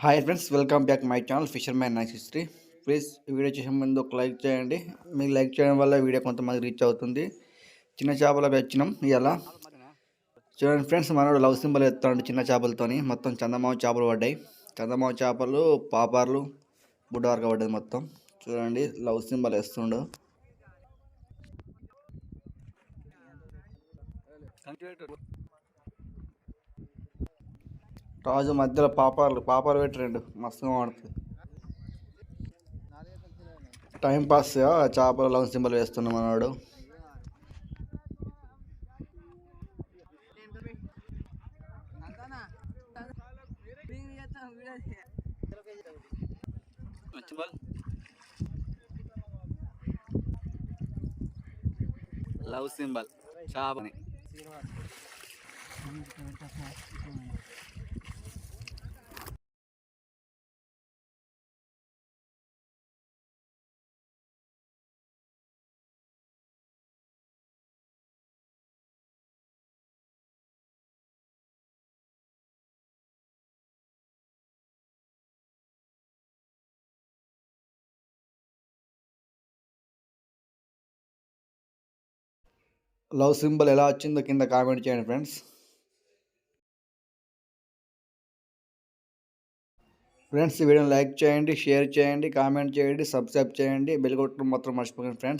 Hi friends, welcome back my channel fissure man nice history. Please video చేసే ముందు ఒక like చేయండి. మీకు లైక్ చేయడం వల్ల వీడియో కొంతమంది రీచ్ అవుతుంది. చిన్న చేపలు వచ్చినాం ఇలా చూడండి ఫ్రెండ్స్. మనోడు లవ్ సింబల్ ఎత్తాడు చిన్న చేపలతోని. మొత్తం చందమామ చేపలు పడ్డాయి. చందమామ చేపలు, పాపార్లు, బుడ్డవారక పడ్డది మొత్తం. చూడండి లవ్ సింబల్ వేస్తుండు. రాజు మధ్యలో పాపాలు పెట్టిరండు, మస్తుగా ఆడుతుంది. టైం పాస్ చేపలు లవ్ సింబల్ వేస్తున్నాం అన్నాడు. లవ్ సింబల్ చేపని లవ్ సింబల్ ఎలా వచ్చిందో కింద కామెంట్ చేయండి ఫ్రెండ్స్. ఈ వీడియోని లైక్ చేయండి, షేర్ చేయండి, కామెంట్ చేయండి, సబ్స్క్రైబ్ చేయండి, బెల్ కొట్టడం మాత్రం మర్చిపోకండి ఫ్రెండ్స్.